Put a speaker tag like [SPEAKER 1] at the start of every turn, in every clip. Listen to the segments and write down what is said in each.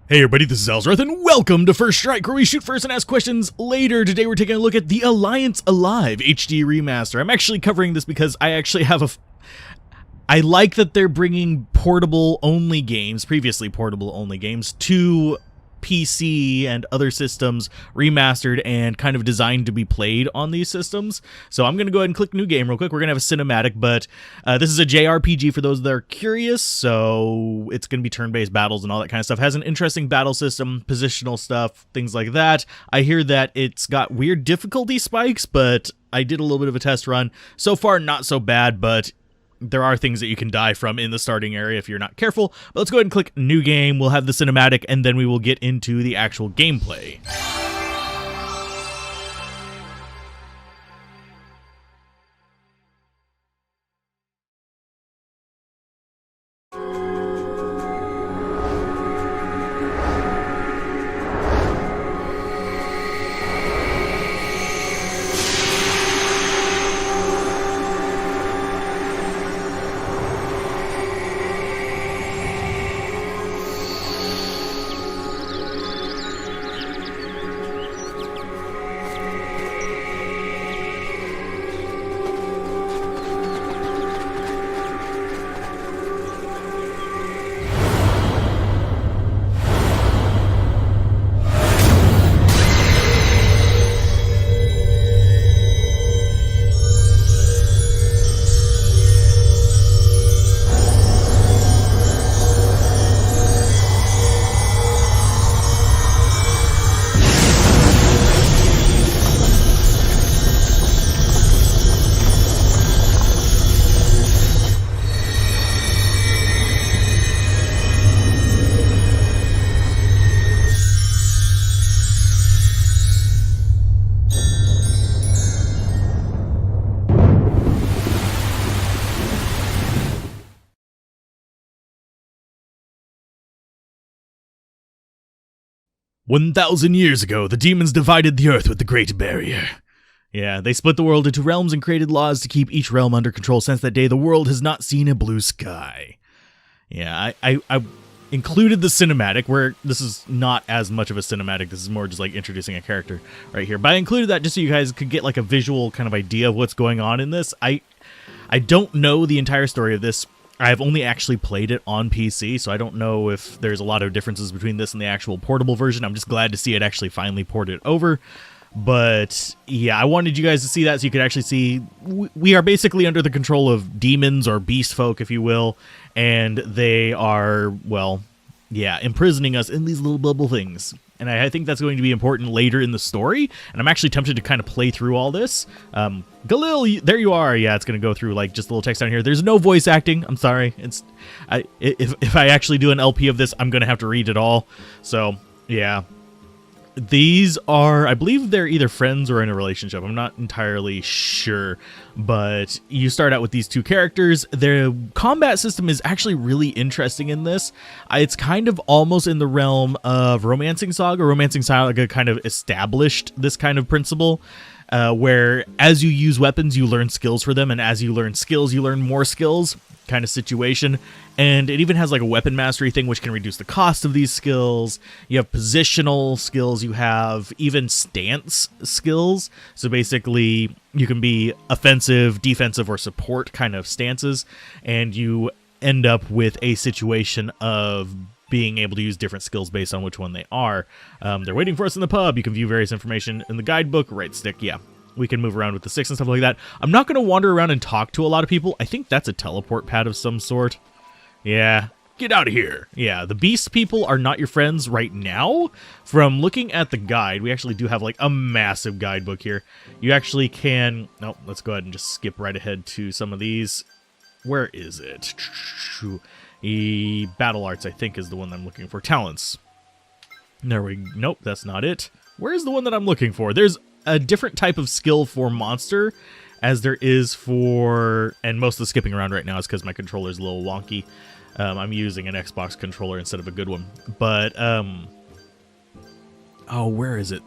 [SPEAKER 1] Hey everybody, this is Alzorath, and welcome to First Strike, where we shoot first and ask questions later. Today we're taking a look at the Alliance Alive HD Remaster. I'm actually covering this because I actually have I like that they're bringing portable-only games, previously portable-only games, to PC and other systems, remastered and kind of designed to be played on these systems. So I'm going to go ahead and click New Game real quick. We're going to have a cinematic, but this is a jRPG for those that are curious, so it's going to be turn-based battles and all that kind of stuff. It has an interesting battle system, positional stuff, things like that. I hear that it's got weird difficulty spikes, but I did a little bit of a test run. So far, not so bad, but there are things that you can die from in the starting area if you're not careful. But let's go ahead and click New Game. We'll have the cinematic, and then we will get into the actual gameplay. 1,000 years ago, the demons divided the earth with the Great Barrier. Yeah, they split the world into realms and created laws to keep each realm under control. Since that day, the world has not seen a blue sky. Yeah, I included the cinematic, where this is not as much of a cinematic. This is more just like introducing a character right here. But I included that just so you guys could get like a visual kind of idea of what's going on in this. I don't know the entire story of this. I've only actually played it on PC, so I don't know if there's a lot of differences between this and the actual portable version. I'm just glad to see it actually finally ported over. But yeah, I wanted you guys to see that so you could actually see we are basically under the control of demons or beast folk, if you will, and they are, well, yeah, imprisoning us in these little bubble things. And I think that's going to be important later in the story, and I'm actually tempted to kind of play through all this. Galil, there you are. Yeah, it's going to go through like just a little text down here. There's no voice acting. I'm sorry. If I actually do an LP of this, I'm going to have to read it all. So, yeah. These are, I believe they're either friends or in a relationship. I'm not entirely sure, but you start out with these two characters. Their combat system is actually really interesting in this. It's kind of almost in the realm of Romancing Saga. Romancing Saga kind of established this kind of principle, where as you use weapons, you learn skills for them, and as you learn skills, you learn more skills kind of situation. And it even has like a weapon mastery thing, which can reduce the cost of these skills. You have positional skills. You have even stance skills. So basically, you can be offensive, defensive, or support kind of stances, and you end up with a situation of being able to use different skills based on which one they are. They're waiting for us in the pub. You can view various information in the guidebook. Right stick, yeah. We can move around with the sticks and stuff like that. I'm not going to wander around and talk to a lot of people. I think that's a teleport pad of some sort. Yeah, get out of here. Yeah, the beast people are not your friends right now. From looking at the guide, we actually do have like a massive guidebook here. You actually can... Nope, let's go ahead and just skip right ahead to some of these. Where is it? Battle Arts, I think, is the one I'm looking for. Talents. There we go. Nope, that's not it. Where's the one that I'm looking for? There's a different type of skill for monster as there is for, and most of the skipping around right now is because my controller is a little wonky. I'm using an Xbox controller instead of a good one. But, oh, where is it?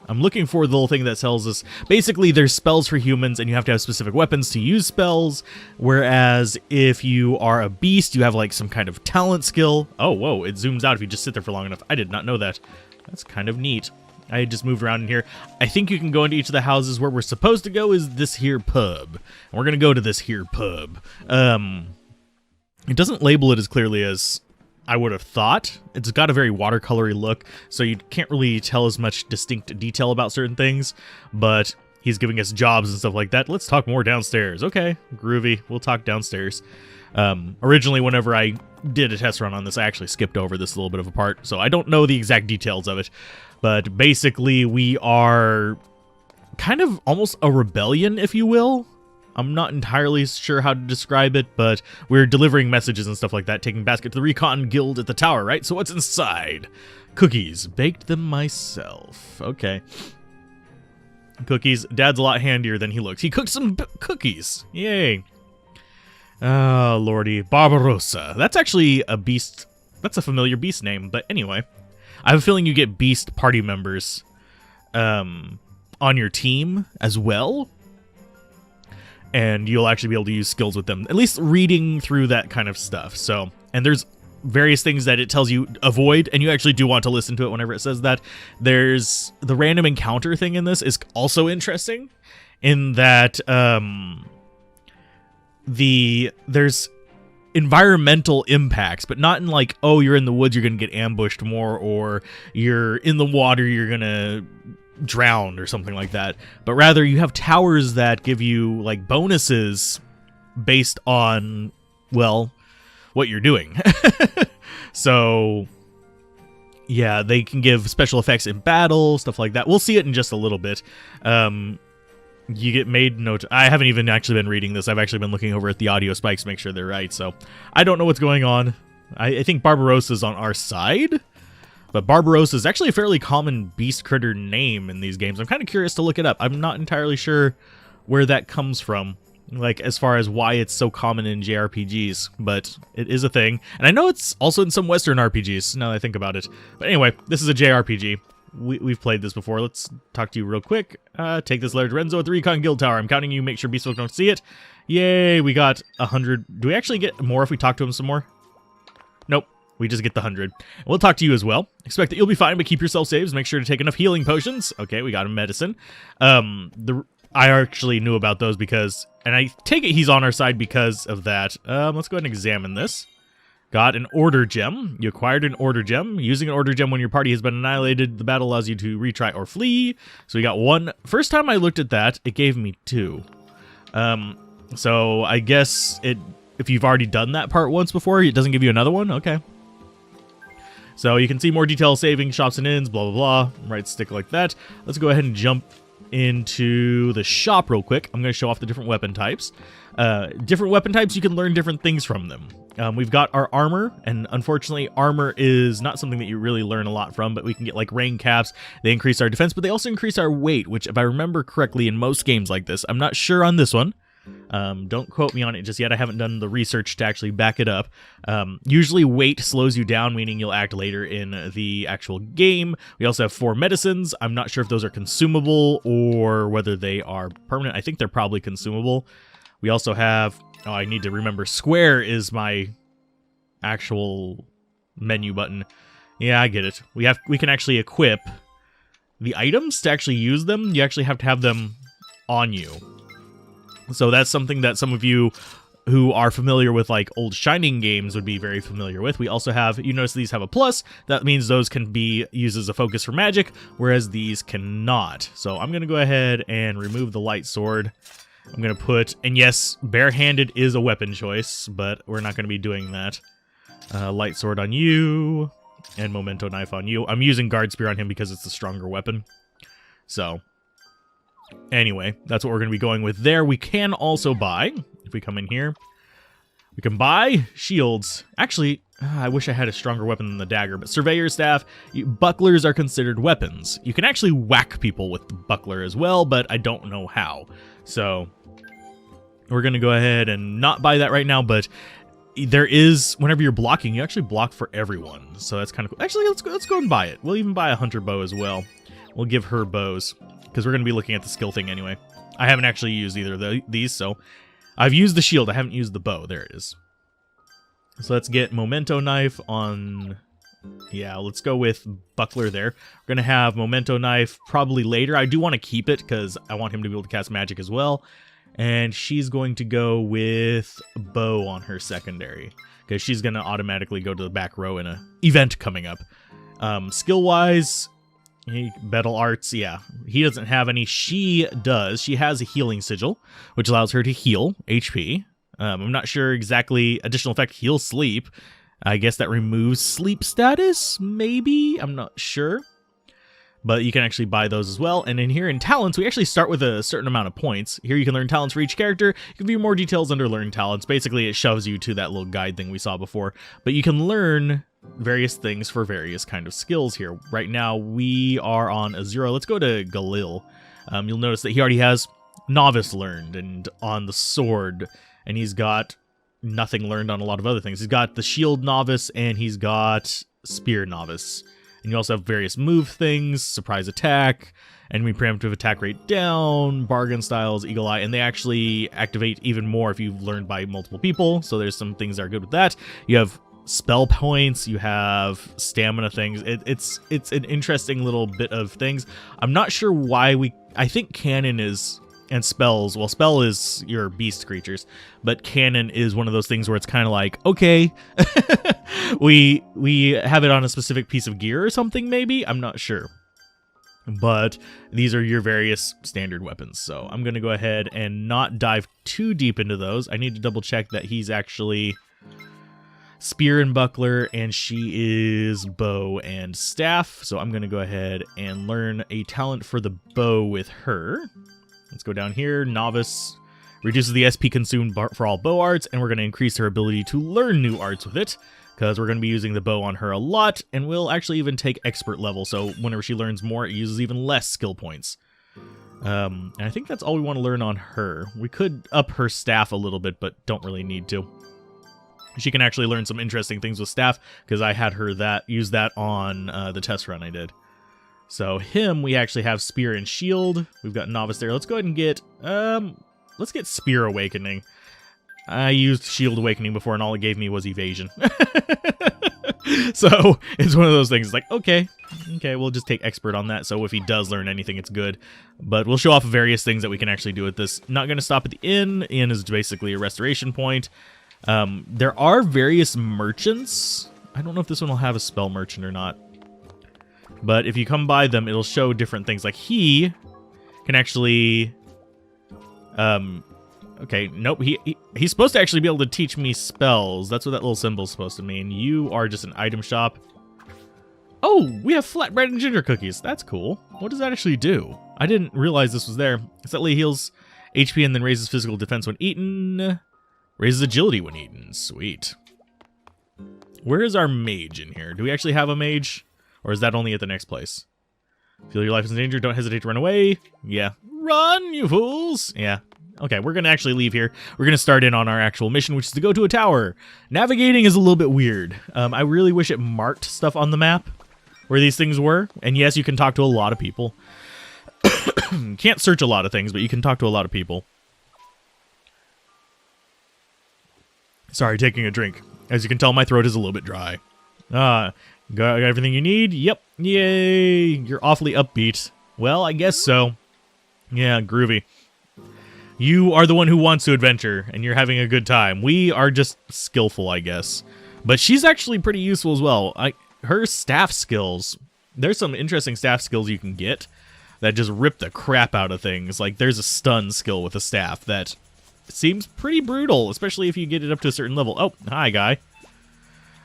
[SPEAKER 1] I'm looking for the little thing that tells us, basically there's spells for humans and you have to have specific weapons to use spells, whereas if you are a beast, you have like some kind of talent skill. Oh, whoa, it zooms out if you just sit there for long enough. I did not know that. That's kind of neat. I just moved around in here. I think you can go into each of the houses. Where we're supposed to go is this here pub. And we're going to go to this here pub. It doesn't label it as clearly as I would have thought. It's got a very watercolory look, so you can't really tell as much distinct detail about certain things, but he's giving us jobs and stuff like that. Let's talk more downstairs. Okay, groovy. We'll talk downstairs. Originally, whenever I did a test run on this, I actually skipped over this little bit of a part, so I don't know the exact details of it, but basically we are kind of almost a rebellion, if you will. I'm not entirely sure how to describe it, but we're delivering messages and stuff like that, taking basket to the Recon Guild at the tower, right? So what's inside? Cookies. Baked them myself. Okay. Cookies. Dad's a lot handier than he looks. He cooked some cookies. Yay. Oh, lordy. Barbarossa. That's actually a beast. That's a familiar beast name, but anyway. I have a feeling you get beast party members on your team as well. And you'll actually be able to use skills with them, at least reading through that kind of stuff. So, and there's various things that it tells you avoid, and you actually do want to listen to it whenever it says that. There's the random encounter thing in this is also interesting, in that there's environmental impacts, but not in like, oh, you're in the woods, you're gonna get ambushed more, or you're in the water, you're gonna drowned or something like that, but rather you have towers that give you like bonuses based on, well, what you're doing. So yeah, they can give special effects in battle, stuff like that. We'll see it in just a little bit. You get made note. I haven't even actually been reading this. I've actually been looking over at the audio spikes to make sure they're right, so I don't know what's going on. I think Barbarossa's on our side. But Barbarossa is actually a fairly common beast critter name in these games. I'm kind of curious to look it up. I'm not entirely sure where that comes from, like as far as why it's so common in JRPGs, but it is a thing. And I know it's also in some Western RPGs, now that I think about it. But anyway, this is a JRPG. We've played this before. Let's talk to you real quick. Take this letter to Renzo at the Recon Guild Tower. I'm counting you. Make sure Beastfolk don't see it. Yay, we got 100. Do we actually get more if we talk to him some more? Nope. We just get the 100. We'll talk to you as well. Expect that you'll be fine, but keep yourself safe. Make sure to take enough healing potions. Okay, we got a medicine. I actually knew about those because, and I take it he's on our side because of that. Let's go ahead and examine this. Got an order gem. You acquired an order gem. Using an order gem when your party has been annihilated, the battle allows you to retry or flee. So we got one. First time I looked at that, it gave me 2. So I guess if you've already done that part once before, it doesn't give you another one? Okay. So you can see more detail, saving, shops and inns, blah, blah, blah. Right stick like that. Let's go ahead and jump into the shop real quick. I'm going to show off the different weapon types. Different weapon types, you can learn different things from them. We've got our armor, and unfortunately, armor is not something that you really learn a lot from, but we can get like rain caps. They increase our defense, but they also increase our weight, which if I remember correctly in most games like this, I'm not sure on this one. Don't quote me on it just yet. I haven't done the research to actually back it up. Usually weight slows you down, meaning you'll act later in the actual game. We also have 4 medicines. I'm not sure if those are consumable or whether they are permanent. I think they're probably consumable. We also have, oh, I need to remember, square is my actual menu button. Yeah, I get it. We can actually equip the items to actually use them. You actually have to have them on you. So that's something that some of you who are familiar with like old Shining games would be very familiar with. We also have, you notice these have a plus. That means those can be used as a focus for magic, whereas these cannot. So I'm going to go ahead and remove the light sword. I'm going to put, and yes, barehanded is a weapon choice, but we're not going to be doing that. Light sword on you, and memento knife on you. I'm using guard spear on him because it's a stronger weapon. So anyway, that's what we're going to be going with there. We can also buy, if we come in here, we can buy shields. Actually, I wish I had a stronger weapon than the dagger, but surveyor staff, bucklers are considered weapons. You can actually whack people with the buckler as well, but I don't know how. So we're going to go ahead and not buy that right now, but there is, whenever you're blocking, you actually block for everyone. So that's kind of cool. Actually, let's go and buy it. We'll even buy a hunter bow as well. We'll give her bows, because we're going to be looking at the skill thing anyway. I haven't actually used either of these, so I've used the shield. I haven't used the bow. There it is. So let's get Memento Knife on... Yeah, let's go with Buckler there. We're going to have Memento Knife probably later. I do want to keep it because I want him to be able to cast magic as well. And she's going to go with Bow on her secondary, because she's going to automatically go to the back row in an event coming up. Skill-wise... Battle Arts, yeah. He doesn't have any. She does. She has a healing sigil, which allows her to heal HP. I'm not sure exactly. Additional effect, heal sleep. I guess that removes sleep status, maybe? I'm not sure. But you can actually buy those as well. And in here in talents, we actually start with a certain amount of points. Here you can learn talents for each character. You can view more details under learn talents. Basically, it shoves you to that little guide thing we saw before. But you can learn various things for various kind of skills here. Right now, we are on a 0. Let's go to Galil. You'll notice that he already has Novice learned and on the sword. And he's got nothing learned on a lot of other things. He's got the shield Novice and he's got spear Novice. And you also have various move things, surprise attack, enemy preemptive attack rate down, bargain styles, eagle eye, and they actually activate even more if you've learned by multiple people. So there's some things that are good with that. You have spell points, you have stamina things. It's an interesting little bit of things. I'm not sure why I think canon is, and spells, well, spell is your beast creatures, but canon is one of those things where it's kind of like, okay, we have it on a specific piece of gear or something, maybe? I'm not sure. But these are your various standard weapons, so I'm going to go ahead and not dive too deep into those. I need to double check that he's actually spear and buckler, and she is bow and staff, so I'm going to go ahead and learn a talent for the bow with her. Let's go down here. Novice reduces the SP consumed for all bow arts, and we're going to increase her ability to learn new arts with it, because we're going to be using the bow on her a lot, and we'll actually even take expert level, so whenever she learns more, it uses even less skill points. And I think that's all we want to learn on her. We could up her staff a little bit, but don't really need to. She can actually learn some interesting things with staff, because I had her use that on the test run I did. So him, we actually have Spear and Shield. We've got Novice there. Let's go ahead and get, let's get Spear Awakening. I used Shield Awakening before, and all it gave me was Evasion. So it's one of those things. It's like, okay, we'll just take Expert on that. So if he does learn anything, it's good. But we'll show off various things that we can actually do with this. Not going to stop at the inn. Inn is basically a restoration point. There are various merchants. I don't know if this one will have a spell merchant or not. But if you come by them, it'll show different things. Like he can actually... okay, nope. He's supposed to actually be able to teach me spells. That's what that little symbol's supposed to mean. You are just an item shop. Oh, we have flatbread and ginger cookies. That's cool. What does that actually do? I didn't realize this was there. Slightly heals HP and then raises physical defense when eaten. Raises agility when eaten. Sweet. Where is our mage in here? Do we actually have a mage? Or is that only at the next place? Feel your life is in danger, don't hesitate to run away. Yeah. Run, you fools! Yeah. Okay, we're going to actually leave here. We're going to start in on our actual mission, which is to go to a tower. Navigating is a little bit weird. I really wish it marked stuff on the map where these things were. And yes, you can talk to a lot of people. Can't search a lot of things, but you can talk to a lot of people. Sorry, taking a drink. As you can tell, my throat is a little bit dry. Got everything you need? Yep. Yay! You're awfully upbeat. Well, I guess so. Yeah, groovy. You are the one who wants to adventure, and you're having a good time. We are just skillful, I guess. But she's actually pretty useful as well. Her staff skills, there's some interesting staff skills you can get that just rip the crap out of things. Like, there's a stun skill with a staff that seems pretty brutal, especially if you get it up to a certain level. Oh, hi, guy.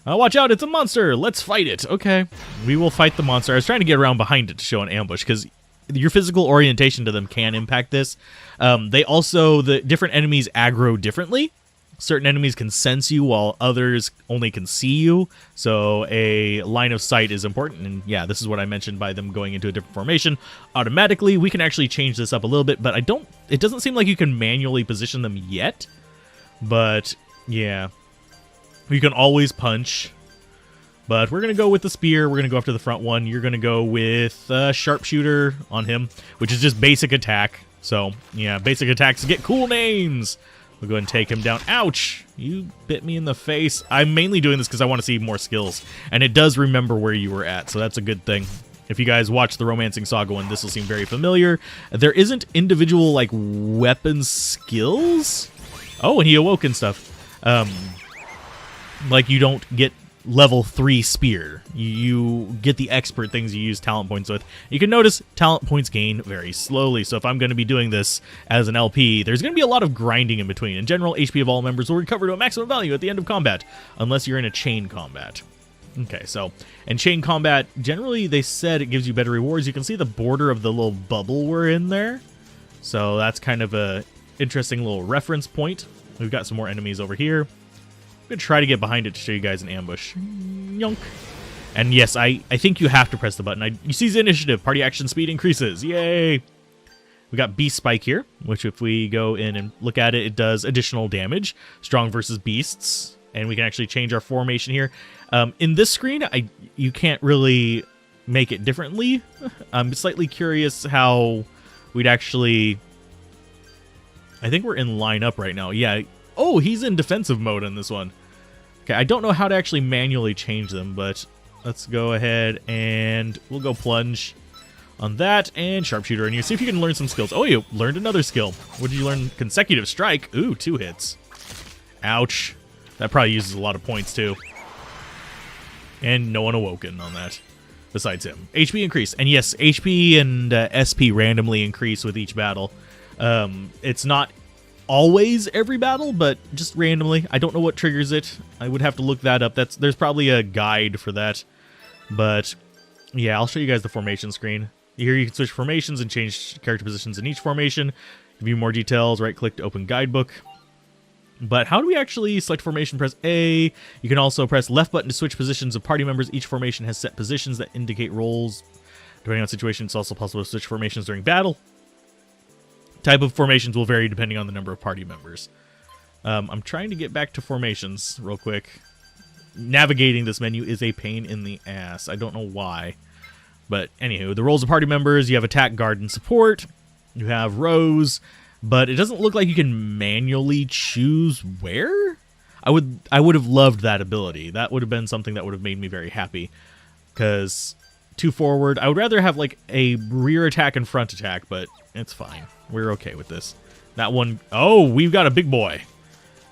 [SPEAKER 1] Watch out, it's a monster! Let's fight it! Okay, we will fight the monster. I was trying to get around behind it to show an ambush, because your physical orientation to them can impact this. The different enemies aggro differently. Certain enemies can sense you, while others only can see you. So a line of sight is important, and yeah, this is what I mentioned by them going into a different formation. Automatically, we can actually change this up a little bit, but it doesn't seem like you can manually position them yet. But, yeah. You can always punch, But we're going to go with the spear. We're going to go after the front one. You're going to go with sharpshooter on him, which is just basic attack. So, yeah, basic attacks get cool names. We'll go ahead and take him down. Ouch! You bit me in the face. I'm mainly doing this because I want to see more skills. And it does remember where you were at, so that's a good thing. If you guys watch the Romancing Saga one, this will seem very familiar. There isn't individual, like, weapon skills. Oh, and he awoke and stuff. Like, you don't get level 3 spear. You get the expert things you use talent points with. You can notice talent points gain very slowly, so if I'm going to be doing this as an LP, there's going to be a lot of grinding in between. In general, HP of all members will recover to a maximum value at the end of combat, unless you're in a chain combat. Okay, so in chain combat, generally they said it gives you better rewards. You can see the border of the little bubble we're in there, so that's kind of a interesting little reference point. We've got some more enemies over here. I'm going to try to get behind it to show you guys an ambush. Yonk. And yes, I think you have to press the button. You seize initiative. Party action speed increases. Yay! We got Beast Spike here, which if we go in and look at it, it does additional damage. Strong versus beasts. And we can actually change our formation here. In this screen, you can't really make it differently. I'm slightly curious how we'd actually... I think we're in line up right now. Yeah. Oh, he's in defensive mode in this one. Okay, I don't know how to actually manually change them, but let's go ahead and we'll go plunge on that and sharpshooter. And you see if you can learn some skills. Oh, you learned another skill. What did you learn? Consecutive strike. Ooh, 2 hits. Ouch. That probably uses a lot of points too. And no one awoken on that besides him. HP increase. And yes, HP and SP randomly increase with each battle. It's not always every battle, but just randomly. I don't know what triggers it. I would have to look that up. There's probably a guide for that. But yeah, I'll show you guys the formation screen. Here you can switch formations and change character positions in each formation. Give you more details, right click to open guidebook. But how do we actually select formation? Press A. You can also press left button to switch positions of party members. Each formation has set positions that indicate roles. Depending on situation, it's also possible to switch formations during battle. Type of formations will vary depending on the number of party members. I'm trying to get back to formations real quick. Navigating this menu is a pain in the ass. I don't know why. But anywho, the roles of party members, you have attack, guard, and support. You have rows, but it doesn't look like you can manually choose where. I would have loved that ability. That would have been something that would have made me very happy. Because 2 forward, I would rather have like a rear attack and front attack, but it's fine. We're okay with this. That one, oh, we've got a big boy.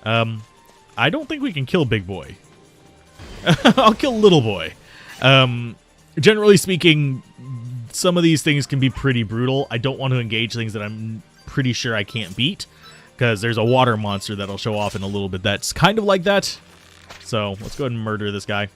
[SPEAKER 1] I don't think we can kill big boy. I'll kill little boy. Generally speaking, some of these things can be pretty brutal. I don't want to engage things that I'm pretty sure I can't beat, because there's a water monster that'll show off in a little bit that's kind of like that. So let's go ahead and murder this guy.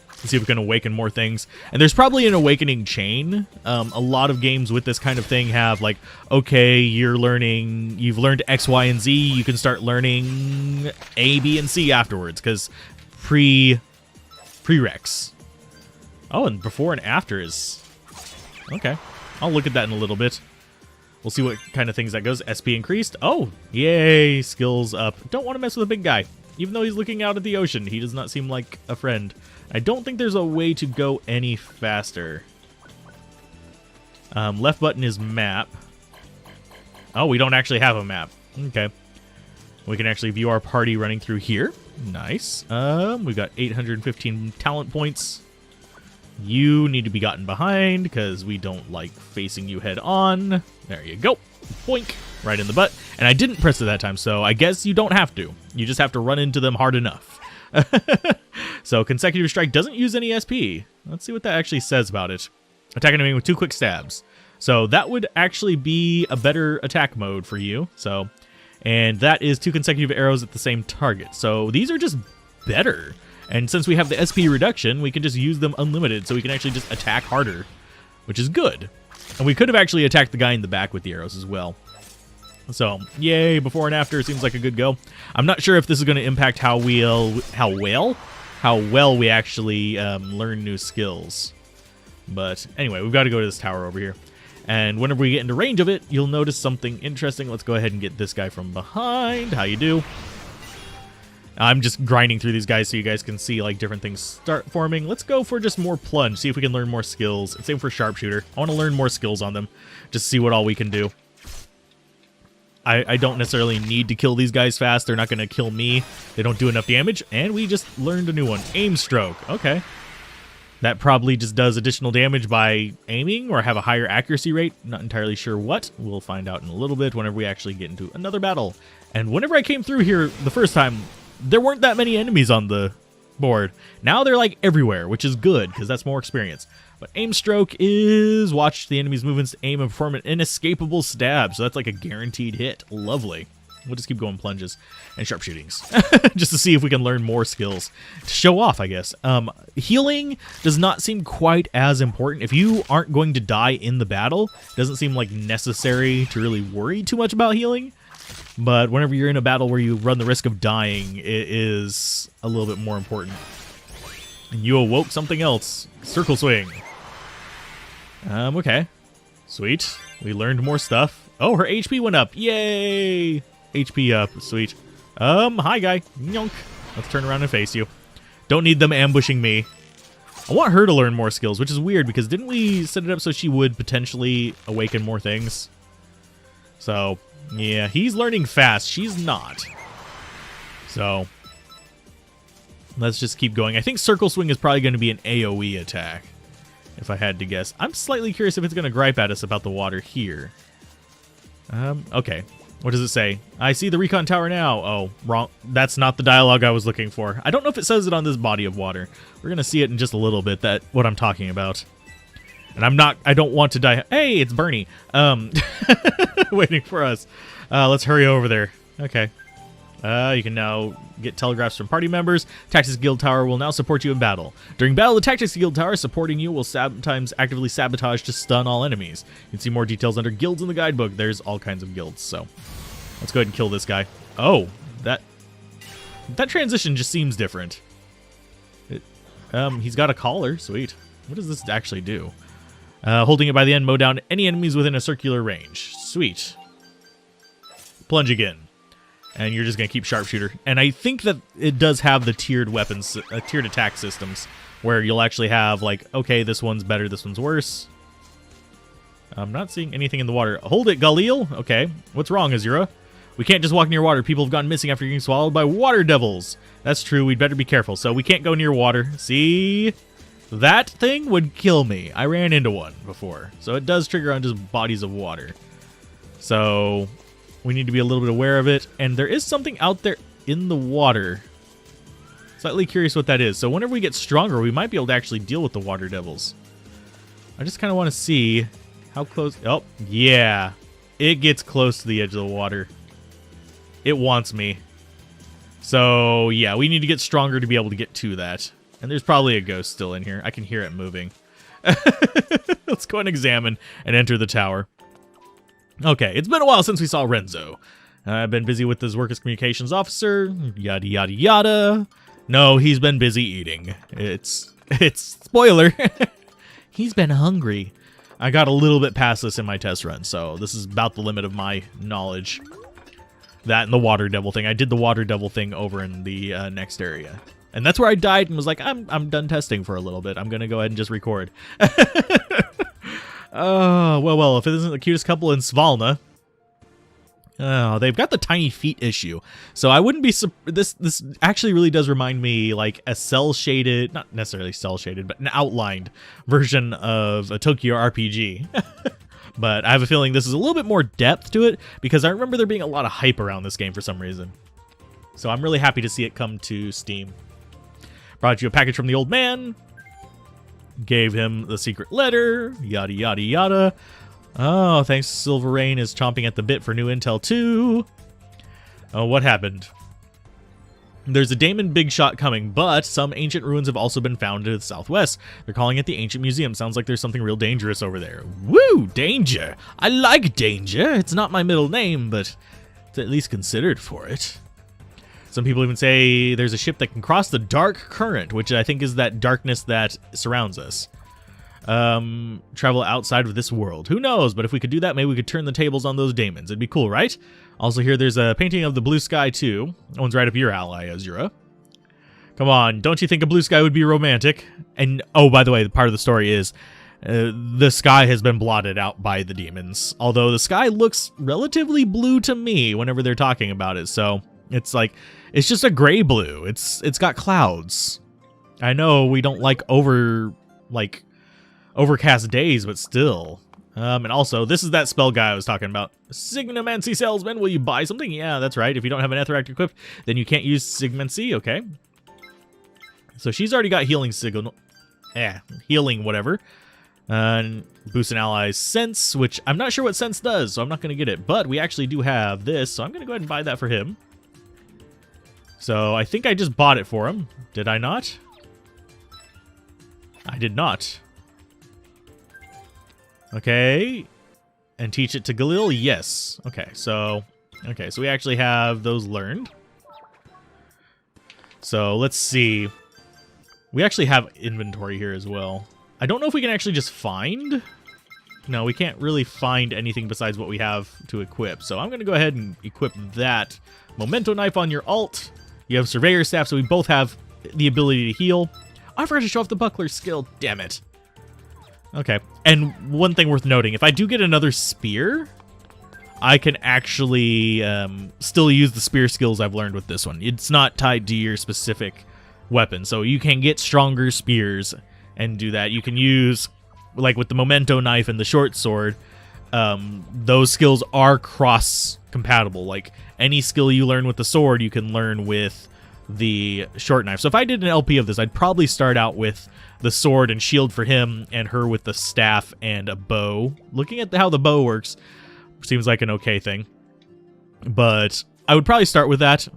[SPEAKER 1] Let's see if we can awaken more things. And there's probably an awakening chain. A lot of games with this kind of thing have like, okay, you've learned X, Y, and Z. You can start learning A, B, and C afterwards, because prereqs. Oh, and before and after is... Okay. I'll look at that in a little bit. We'll see what kind of things that goes. SP increased. Oh, yay. Skills up. Don't want to mess with a big guy. Even though he's looking out at the ocean, he does not seem like a friend. I don't think there's a way to go any faster. Left button is map. Oh, we don't actually have a map. Okay. We can actually view our party running through here. Nice. We've got 815 talent points. You need to be gotten behind, because we don't like facing you head on. There you go. Boink. Right in the butt. And I didn't press it that time, so I guess you don't have to. You just have to run into them hard enough. So, consecutive strike doesn't use any SP. Let's see what that actually says about it. Attack an enemy with 2 quick stabs. So, that would actually be a better attack mode for you. So, and that is 2 consecutive arrows at the same target. So, these are just better. And since we have the SP reduction, we can just use them unlimited, so we can actually just attack harder, which is good. And we could have actually attacked the guy in the back with the arrows as well. So, yay, before and after seems like a good go. I'm not sure if this is going to impact how well we actually learn new skills. But anyway, we've got to go to this tower over here. And whenever we get into range of it, you'll notice something interesting. Let's go ahead and get this guy from behind. How you do? I'm just grinding through these guys so you guys can see like different things start forming. Let's go for just more plunge, see if we can learn more skills. Same for sharpshooter. I want to learn more skills on them, just see what all we can do. I don't necessarily need to kill these guys fast. They're not going to kill me. They don't do enough damage. And we just learned a new one. Aim stroke. Okay. That probably just does additional damage by aiming or have a higher accuracy rate. Not entirely sure what. We'll find out in a little bit whenever we actually get into another battle. And whenever I came through here the first time, there weren't that many enemies on the board. Now they're like everywhere, which is good because that's more experience. But aim stroke is watch the enemy's movements, aim, and perform an inescapable stab. So that's like a guaranteed hit. Lovely. We'll just keep going plunges and sharpshootings just to see if we can learn more skills to show off, I guess. Healing does not seem quite as important. If you aren't going to die in the battle, it doesn't seem like necessary to really worry too much about healing. But whenever you're in a battle where you run the risk of dying, it is a little bit more important. And you awoke something else. Circle swing. Okay. Sweet. We learned more stuff. Oh, her HP went up. Yay! HP up. Sweet. Hi, guy. Yonk. Let's turn around and face you. Don't need them ambushing me. I want her to learn more skills, which is weird because didn't we set it up so she would potentially awaken more things? So, yeah, he's learning fast. She's not. So, let's just keep going. I think circle swing is probably going to be an AoE attack, if I had to guess. I'm slightly curious if it's going to gripe at us about the water here. Okay. What does it say? I see the recon tower now. Oh, wrong. That's not the dialogue I was looking for. I don't know if it says it on this body of water. We're going to see it in just a little bit, what I'm talking about. And I don't want to die. Hey, it's Bernie. Waiting for us. Let's hurry over there. Okay. You can now get telegraphs from party members. Tactics Guild Tower will now support you in battle. During battle, the Tactics Guild Tower supporting you will sometimes actively sabotage to stun all enemies. You can see more details under guilds in the guidebook. There's all kinds of guilds, so let's go ahead and kill this guy. Oh, that transition just seems different. He's got a collar. Sweet. What does this actually do? Holding it by the end, mow down any enemies within a circular range. Sweet. Plunge again. And you're just going to keep sharpshooter. And I think that it does have the tiered weapons, tiered attack systems, where you'll actually have, like, okay, this one's better, this one's worse. I'm not seeing anything in the water. Hold it, Galil. Okay. What's wrong, Azura? We can't just walk near water. People have gone missing after getting swallowed by water devils. That's true. We'd better be careful. So we can't go near water. See? That thing would kill me. I ran into one before. So it does trigger on just bodies of water. So we need to be a little bit aware of it. And there is something out there in the water. Slightly curious what that is. So whenever we get stronger, we might be able to actually deal with the water devils. I just kind of want to see how close... Oh, yeah. It gets close to the edge of the water. It wants me. So, yeah, we need to get stronger to be able to get to that. And there's probably a ghost still in here. I can hear it moving. Let's go and examine and enter the tower. Okay, it's been a while since we saw Renzo. I've been busy with his work as communications officer, yada yada yada. No, he's been busy eating. It's spoiler. He's been hungry. I got a little bit past this in my test run, so this is about the limit of my knowledge. That and the water devil thing. I did the water devil thing over in the next area. And that's where I died and was like, I'm done testing for a little bit. I'm going to go ahead and just record. Oh, well, if it isn't the cutest couple in Svalna. Oh, they've got the tiny feet issue. So I wouldn't be... This actually really does remind me like a cell-shaded... Not necessarily cell-shaded, but an outlined version of a Tokyo RPG. But I have a feeling this is a little bit more depth to it because I remember there being a lot of hype around this game for some reason. So I'm really happy to see it come to Steam. Brought you a package from the old man. Gave him the secret letter. Yada, yada, yada. Oh, thanks. Silver Rain is chomping at the bit for new intel too. Oh, what happened? There's a Damon Big Shot coming, but some ancient ruins have also been found to the southwest. They're calling it the Ancient Museum. Sounds like there's something real dangerous over there. Woo! Danger! I like danger. It's not my middle name, but it's at least considered for it. Some people even say there's a ship that can cross the dark current, which I think is that darkness that surrounds us. travel outside of this world. Who knows? But if we could do that, maybe we could turn the tables on those daemons. It'd be cool, right? Also here, there's a painting of the blue sky, too. That one's right up your alley, Azura. Come on, don't you think a blue sky would be romantic? And, oh, by the way, the part of the story is the sky has been blotted out by the demons. Although the sky looks relatively blue to me whenever they're talking about it. So it's like, it's just a gray blue. It's got clouds. I know we don't like overcast days, but still. And also, this is that spell guy I was talking about. Signomancy salesman, will you buy something? Yeah, that's right. If you don't have an Etheract equipped, then you can't use Sigmancy. Okay. So she's already got healing signal. Healing whatever. And boost an ally's sense, which I'm not sure what sense does, so I'm not going to get it. But we actually do have this, so I'm going to go ahead and buy that for him. So I think I just bought it for him. Did I not? I did not. Okay. And teach it to Galil? Yes. Okay, so we actually have those learned. So let's see. We actually have inventory here as well. I don't know if we can actually just find. No, we can't really find anything besides what we have to equip. So I'm going to go ahead and equip that Memento Knife on your alt. You have Surveyor Staff, so we both have the ability to heal. Oh, I forgot to show off the Buckler skill. Damn it. Okay. And one thing worth noting, if I do get another spear, I can actually still use the spear skills I've learned with this one. It's not tied to your specific weapon, so you can get stronger spears and do that. You can use, like with the Memento Knife and the Short Sword, those skills are cross-compatible. Like, any skill you learn with the sword, you can learn with the Short Knife. So if I did an LP of this, I'd probably start out with the sword and shield for him, and her with the staff and a bow. Looking at how the bow works, seems like an okay thing. But I would probably start with that.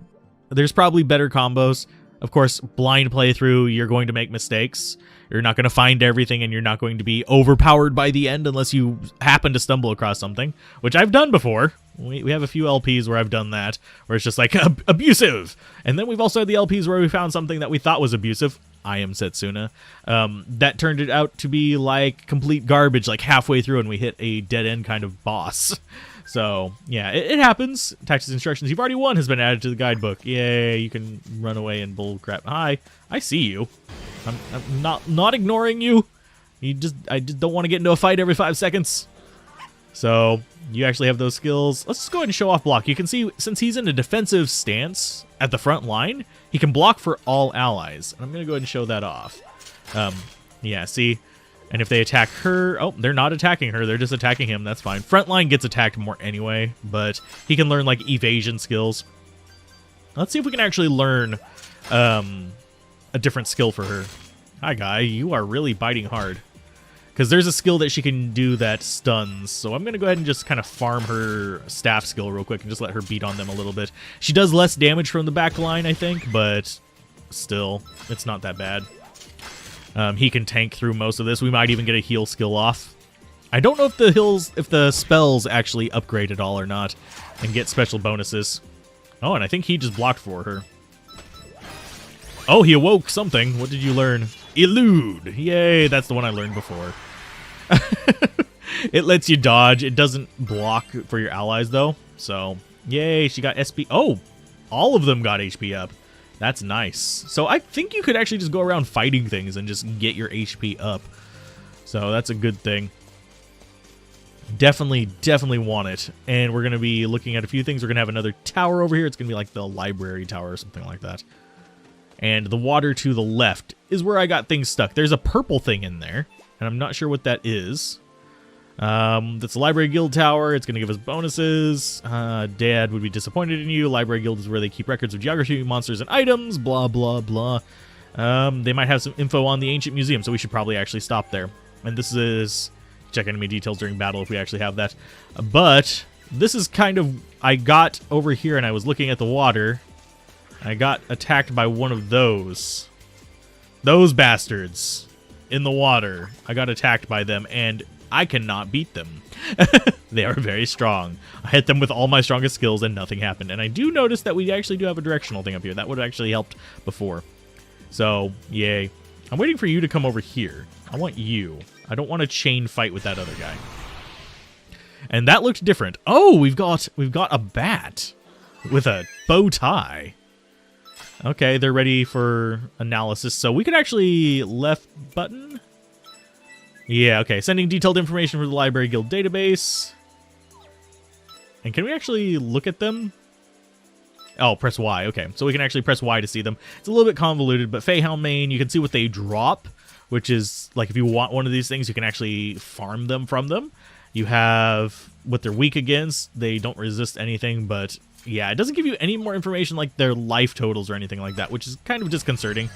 [SPEAKER 1] There's probably better combos. Of course, blind playthrough, you're going to make mistakes. You're not going to find everything, and you're not going to be overpowered by the end unless you happen to stumble across something, which I've done before. We have a few LPs where I've done that, where it's just like, abusive! And then we've also had the LPs where we found something that we thought was abusive. I am Setsuna. That turned it out to be like complete garbage, like halfway through, and we hit a dead-end kind of boss. So, yeah, it happens. Tactics instructions you've already won has been added to the guidebook. Yay, you can run away and bullcrap. Hi, I see you. I'm not ignoring you. I just don't want to get into a fight every 5 seconds. So, you actually have those skills. Let's just go ahead and show off block. You can see, since he's in a defensive stance at the front line, he can block for all allies. And I'm going to go ahead and show that off. Yeah, see? And if they attack her... Oh, they're not attacking her. They're just attacking him. That's fine. Frontline gets attacked more anyway, but he can learn, like, evasion skills. Let's see if we can actually learn a different skill for her. Hi, guy. You are really biting hard. Because there's a skill that she can do that stuns. So I'm going to go ahead and just kind of farm her staff skill real quick and just let her beat on them a little bit. She does less damage from the back line, I think, but still, it's not that bad. He can tank through most of this. We might even get a heal skill off. I don't know if the spells actually upgrade at all or not and get special bonuses. Oh, and I think he just blocked for her. Oh, he awoke something. What did you learn? Elude. Yay, that's the one I learned before. It lets you dodge. It doesn't block for your allies, though. So, yay, she got SP. Oh, all of them got HP up. That's nice. So I think you could actually just go around fighting things and just get your HP up. So that's a good thing. Definitely want it. And we're going to be looking at a few things. We're going to have another tower over here. It's going to be like the library tower or something like that. And the water to the left is where I got things stuck. There's a purple thing in there, and I'm not sure what that is. That's the Library Guild Tower. It's going to give us bonuses. Dad would be disappointed in you. Library Guild is where they keep records of geography, monsters, and items. Blah, blah, blah. They might have some info on the Ancient Museum, so we should probably actually stop there. And this is... Check enemy details during battle if we actually have that. But this is kind of... I got over here and I was looking at the water. I got attacked by one of those. Those bastards in the water. I got attacked by them, and I cannot beat them. They are very strong. I hit them with all my strongest skills, and nothing happened. And I do notice that we actually do have a directional thing up here. That would have actually helped before. So, yay. I'm waiting for you to come over here. I want you. I don't want a chain fight with that other guy. And that looked different. Oh, we've got a bat with a bow tie. Okay, they're ready for analysis. So we could actually left button. Yeah, okay. Sending detailed information from the Library Guild database. And can we actually look at them? Oh, press Y. Okay, so we can actually press Y to see them. It's a little bit convoluted, but Feyhound Main, you can see what they drop, which is, like, if you want one of these things, you can actually farm them from them. You have what they're weak against. They don't resist anything, but yeah, it doesn't give you any more information like their life totals or anything like that, which is kind of disconcerting.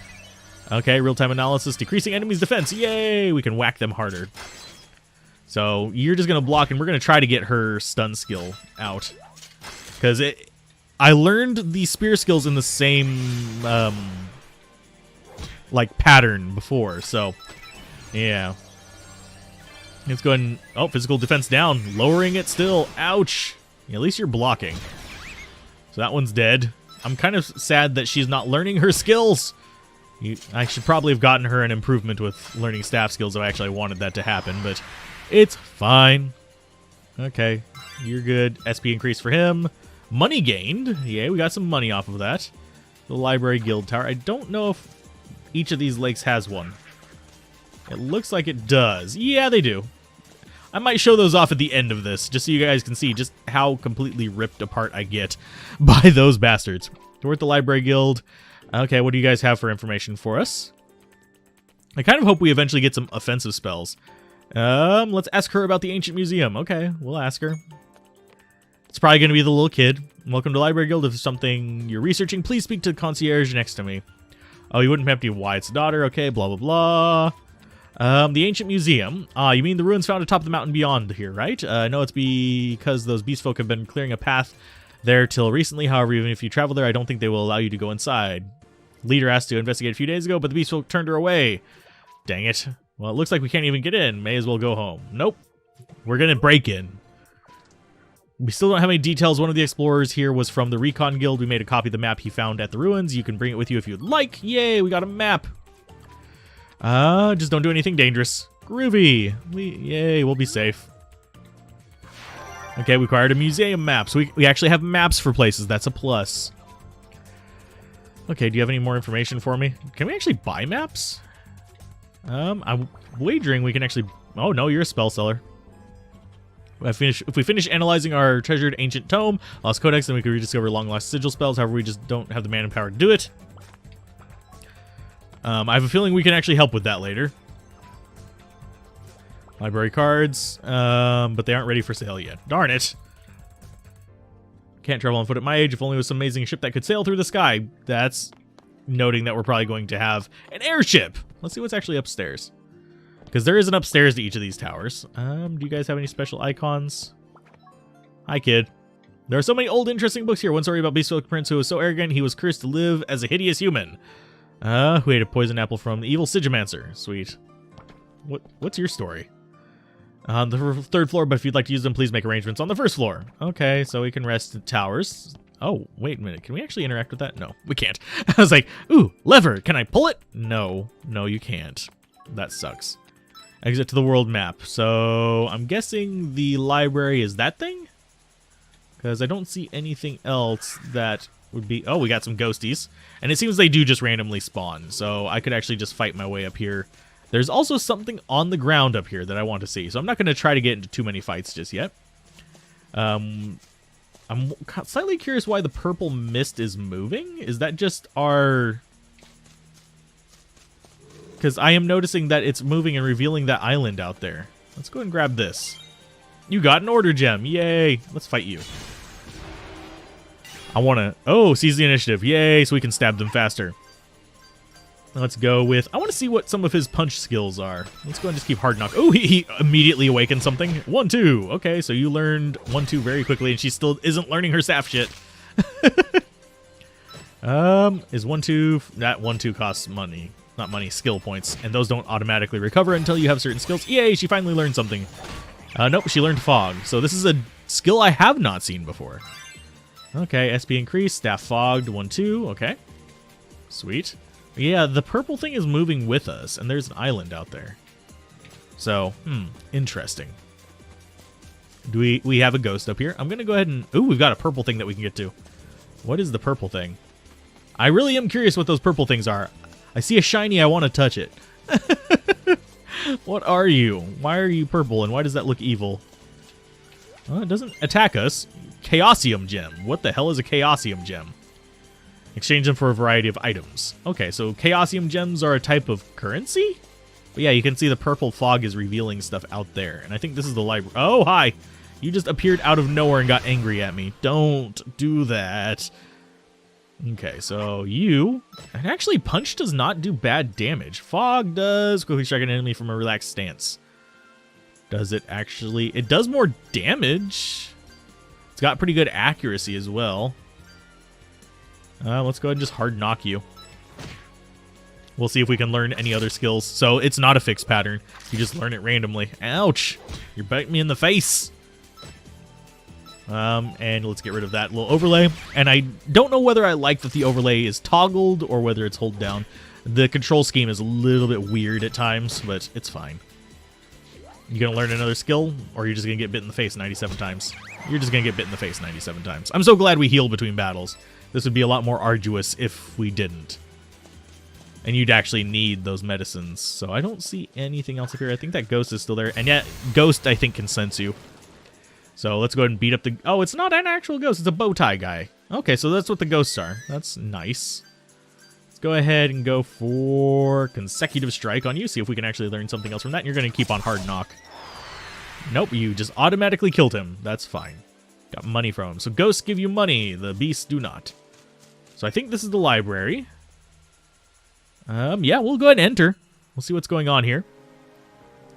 [SPEAKER 1] Okay, real-time analysis, decreasing enemies' defense. Yay! We can whack them harder. So you're just going to block, and we're going to try to get her stun skill out. Because I learned the spear skills in the same, like, pattern before, so, yeah. Let's go ahead and, oh, physical defense down, lowering it still, ouch. Yeah, at least you're blocking. So that one's dead. I'm kind of sad that she's not learning her skills. I should probably have gotten her an improvement with learning staff skills if I actually wanted that to happen, but it's fine. Okay, you're good. SP increase for him. Money gained. Yeah, we got some money off of that. The Library Guild Tower. I don't know if each of these lakes has one. It looks like it does. Yeah, they do. I might show those off at the end of this, just so you guys can see just how completely ripped apart I get by those bastards. We're at the Library Guild. Okay, what do you guys have for information for us? I kind of hope we eventually get some offensive spells. Let's ask her about the Ancient Museum. Okay, we'll ask her. It's probably going to be the little kid. Welcome to Library Guild. If there's something you're researching, please speak to the concierge next to me. Oh, you wouldn't have to be Wyatt's daughter. Okay, blah, blah, blah. The Ancient Museum. You mean the ruins found atop the mountain beyond here, right? I know it's because those beast folk have been clearing a path there till recently. However, even if you travel there, I don't think they will allow you to go inside. Leader asked to investigate a few days ago, but the beast folk turned her away. Dang it. Well, it looks like we can't even get in. May as well go home. Nope. We're going to break in. We still don't have any details. One of the explorers here was from the Recon Guild. We made a copy of the map he found at the ruins. You can bring it with you if you'd like. Yay, we got a map. Just don't do anything dangerous. Groovy. Yay, we'll be safe. Okay, we acquired a museum map. So we actually have maps for places. That's a plus. Okay, do you have any more information for me? Can we actually buy maps? I'm wagering we can actually... Oh, no, you're a spell seller. If we finish analyzing our treasured ancient tome, Lost Codex, then we can rediscover long-lost sigil spells. However, we just don't have the mana and power to do it. I have a feeling we can actually help with that later. Library cards, but they aren't ready for sale yet. Darn it. Can't travel on foot at my age, if only with some amazing ship that could sail through the sky. That's noting that we're probably going to have an airship. Let's see what's actually upstairs. Because there is an upstairs to each of these towers. Do you guys have any special icons? Hi, kid. There are so many old, interesting books here. One story about Beastfolk Prince who was so arrogant he was cursed to live as a hideous human. Who ate a poison apple from the evil Sigimancer. Sweet. What's your story? On the third floor, but if you'd like to use them, please make arrangements on the first floor. Okay, so we can rest at towers. Oh, wait a minute. Can we actually interact with that? No, we can't. I was like, ooh, lever. Can I pull it? No, you can't. That sucks. Exit to the world map. So I'm guessing the library is that thing? Because I don't see anything else that would be... Oh, we got some ghosties. And it seems they do just randomly spawn. So I could actually just fight my way up here. There's also something on the ground up here that I want to see. So I'm not going to try to get into too many fights just yet. I'm slightly curious why the purple mist is moving. Is that just our... Because I am noticing that it's moving and revealing that island out there. Let's go and grab this. You got an order gem. Yay. Let's fight you. I want to... Oh, seize the initiative. Yay, so we can stab them faster. Let's go with... I want to see what some of his punch skills are. Let's go and just keep hard knock. Oh, he immediately awakened something. 1-2. Okay, so you learned 1-2 very quickly, and she still isn't learning her staff shit. Is 1-2... That 1-2 costs money. Not money, skill points. And those don't automatically recover until you have certain skills. Yay, she finally learned something. Nope, she learned fog. So this is a skill I have not seen before. Okay, SP increase, staff fogged, 1-2. Okay. Sweet. Yeah, the purple thing is moving with us, and there's an island out there. So, interesting. Do we have a ghost up here? I'm going to go ahead and... Ooh, we've got a purple thing that we can get to. What is the purple thing? I really am curious what those purple things are. I see a shiny, I want to touch it. What are you? Why are you purple, and why does that look evil? Well, it doesn't attack us. Chaosium gem. What the hell is a Chaosium gem? Exchange them for a variety of items. Okay, so Chaosium gems are a type of currency? But yeah, you can see the purple fog is revealing stuff out there. And I think this is the library. Oh, hi! You just appeared out of nowhere and got angry at me. Don't do that. Okay, so you... And actually, punch does not do bad damage. Fog does. Quickly strike an enemy from a relaxed stance. Does it actually... It does more damage. It's got pretty good accuracy as well. Let's go ahead and just hard knock you. We'll see if we can learn any other skills. So it's not a fixed pattern. You just learn it randomly. Ouch! You're biting me in the face. And let's get rid of that little overlay. And I don't know whether I like that the overlay is toggled or whether it's hold down. The control scheme is a little bit weird at times, but it's fine. You gonna learn another skill, or you're just gonna get bit in the face 97 times? You're just gonna get bit in the face 97 times. I'm so glad we heal between battles. This would be a lot more arduous if we didn't. And you'd actually need those medicines. So I don't see anything else up here. I think that ghost is still there. And yet, ghost, I think, can sense you. So let's go ahead and beat up the... Oh, it's not an actual ghost. It's a bow tie guy. Okay, so that's what the ghosts are. That's nice. Let's go ahead and go for consecutive strike on you. See if we can actually learn something else from that. And you're going to keep on hard knock. Nope, you just automatically killed him. That's fine. Got money from him. So ghosts give you money. The beasts do not. So I think this is the library. Yeah, we'll go ahead and enter. We'll see what's going on here.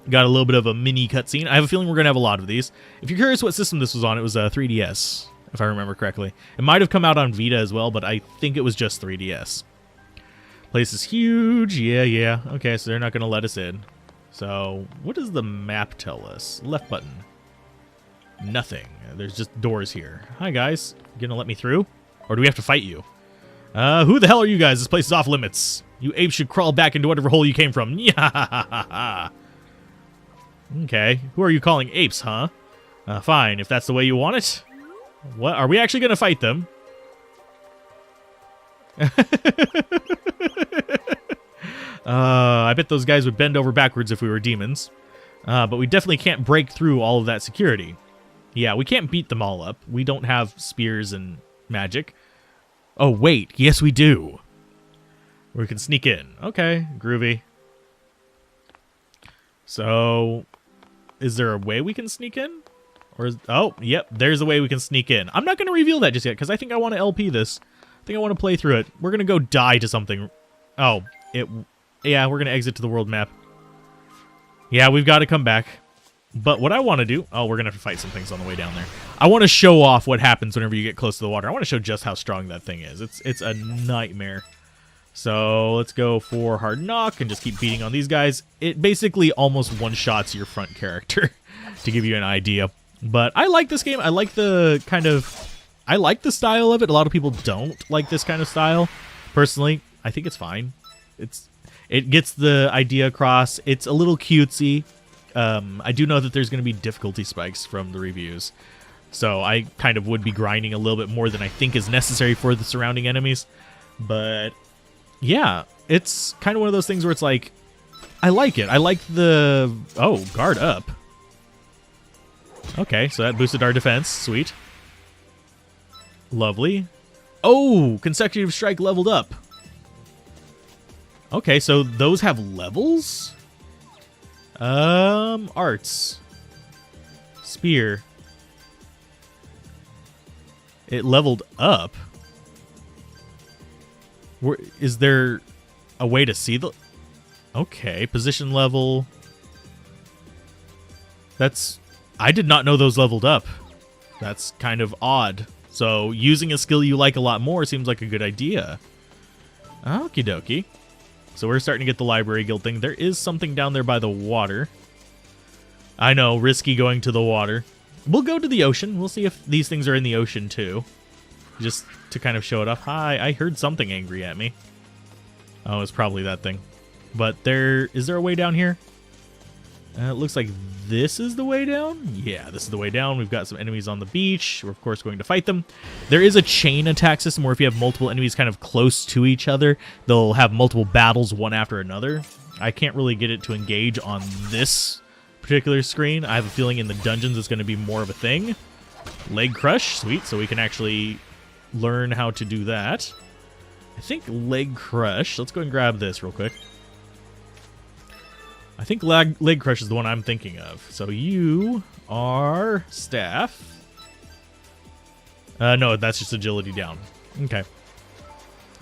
[SPEAKER 1] Got a little bit of a mini cutscene. I have a feeling we're going to have a lot of these. If you're curious what system this was on, it was a 3DS, if I remember correctly. It might have come out on Vita as well, but I think it was just 3DS. Place is huge. Yeah. Okay, so they're not going to let us in. So, what does the map tell us? Left button. Nothing. There's just doors here. Hi, guys. You gonna let me through? Or do we have to fight you? Who the hell are you guys? This place is off limits. You apes should crawl back into whatever hole you came from. Yeah. Okay. Who are you calling apes, huh? Fine, if that's the way you want it. What? Are we actually gonna fight them? I bet those guys would bend over backwards if we were demons. But we definitely can't break through all of that security. Yeah, we can't beat them all up. We don't have spears and magic. Oh, wait. Yes, we do. We can sneak in. Okay, groovy. So, is there a way we can sneak in? Or is... Oh, yep, there's a way we can sneak in. I'm not going to reveal that just yet, because I think I want to LP this. I think I want to play through it. We're going to go die to something. Oh, yeah, we're going to exit to the world map. Yeah, we've got to come back. But what I want to do... Oh, we're going to have to fight some things on the way down there. I want to show off what happens whenever you get close to the water. I want to show just how strong that thing is. It's a nightmare. So let's go for hard knock and just keep beating on these guys. It basically almost one-shots your front character, to give you an idea. But I like this game. I like the kind of... I like the style of it. A lot of people don't like this kind of style. Personally, I think it's fine. It gets the idea across. It's a little cutesy. I do know that there's going to be difficulty spikes from the reviews. So I kind of would be grinding a little bit more than I think is necessary for the surrounding enemies. But yeah, it's kind of one of those things where it's like, I like it. I like the... Oh, guard up. Okay, so that boosted our defense. Sweet. Lovely. Oh, consecutive strike leveled up. Okay, so those have levels? Arts. Spear. It leveled up. Is there a way to see the... Okay, position level. That's... I did not know those leveled up. That's kind of odd. So, using a skill you like a lot more seems like a good idea. Okie dokie. So we're starting to get the library guild thing. There is something down there by the water. I know, risky going to the water. We'll go to the ocean. We'll see if these things are in the ocean too. Just to kind of show it off. Hi, I heard something angry at me. Oh, it's probably that thing. But is there a way down here? It looks like this is the way down. Yeah, this is the way down. We've got some enemies on the beach. We're, of course, going to fight them. There is a chain attack system where if you have multiple enemies kind of close to each other, they'll have multiple battles one after another. I can't really get it to engage on this particular screen. I have a feeling in the dungeons it's going to be more of a thing. Leg crush. Sweet. So we can actually learn how to do that. I think leg crush. Let's go and grab this real quick. I think leg crush is the one I'm thinking of. So you are staff. No, that's just agility down. Okay.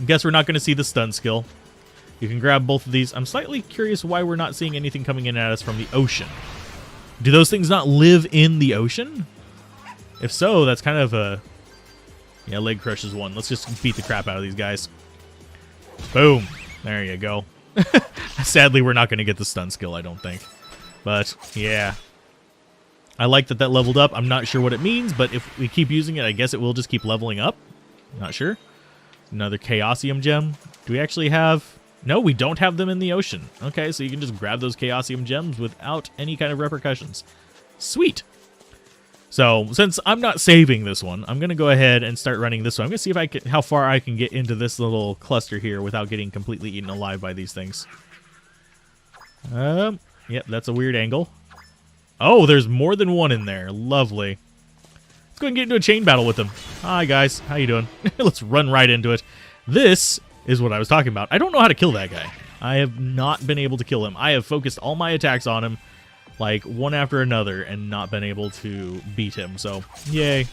[SPEAKER 1] Guess we're not going to see the stun skill. You can grab both of these. I'm slightly curious why we're not seeing anything coming in at us from the ocean. Do those things not live in the ocean? If so, that's kind of a... Yeah, leg crush is one. Let's just beat the crap out of these guys. Boom. There you go. Sadly, we're not going to get the stun skill, I don't think. But, yeah. I like that leveled up. I'm not sure what it means, but if we keep using it, I guess it will just keep leveling up. Not sure. Another Chaosium gem. Do we actually have... No, we don't have them in the ocean. Okay, so you can just grab those Chaosium gems without any kind of repercussions. Sweet. So, since I'm not saving this one, I'm going to go ahead and start running this one. I'm going to see if how far I can get into this little cluster here without getting completely eaten alive by these things. Yep, that's a weird angle. Oh, there's more than one in there. Lovely. Let's go and get into a chain battle with them. Hi, guys. How you doing? Let's run right into it. This is what I was talking about. I don't know how to kill that guy. I have not been able to kill him. I have focused all my attacks on him, like one after another, and not been able to beat him. So, yay.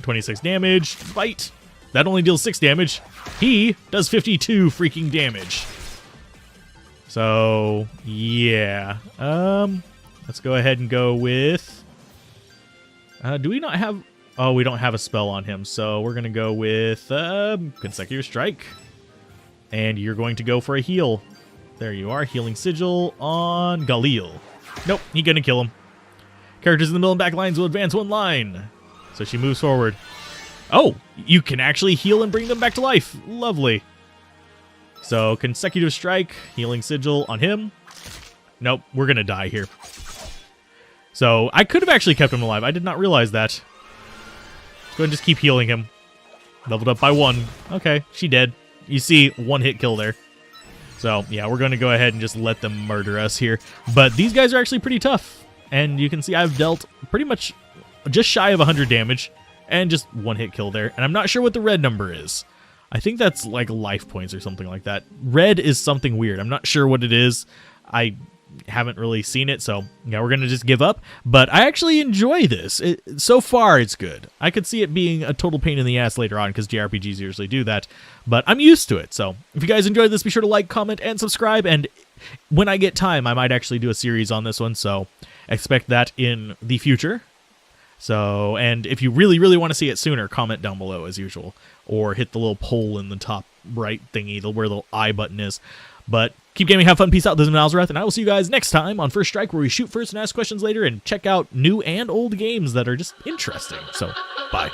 [SPEAKER 1] 26 damage. Fight. That only deals 6 damage. He does 52 freaking damage. So, yeah. Let's go ahead and go with... do we not have... Oh, we don't have a spell on him, so we're going to go with Consecutive Strike. And you're going to go for a heal. There you are. Healing Sigil on Galil. Nope, you're going to kill him. Characters in the middle and back lines will advance one line. So she moves forward. Oh, you can actually heal and bring them back to life. Lovely. So, Consecutive Strike, Healing Sigil on him. Nope, we're going to die here. So, I could have actually kept him alive. I did not realize that. Let's go ahead and just keep healing him. Leveled up by 1. Okay, she dead. You see, 1-hit kill there. So, yeah, we're going to go ahead and just let them murder us here. But these guys are actually pretty tough. And you can see I've dealt pretty much just shy of 100 damage. And just 1-hit kill there. And I'm not sure what the red number is. I think that's like life points or something like that. Red is something weird. I'm not sure what it is. I haven't really seen it, so yeah, we're going to just give up. But I actually enjoy this. So far, it's good. I could see it being a total pain in the ass later on because jRPGs usually do that. But I'm used to it. So if you guys enjoyed this, be sure to like, comment, and subscribe. And when I get time, I might actually do a series on this one. So expect that in the future. So, and if you really, really want to see it sooner, comment down below as usual. Or hit the little poll in the top right thingy, where the little I button is. But keep gaming, have fun, peace out. This has been Alzorath, and I will see you guys next time on First Strike, where we shoot first and ask questions later and check out new and old games that are just interesting. So, bye.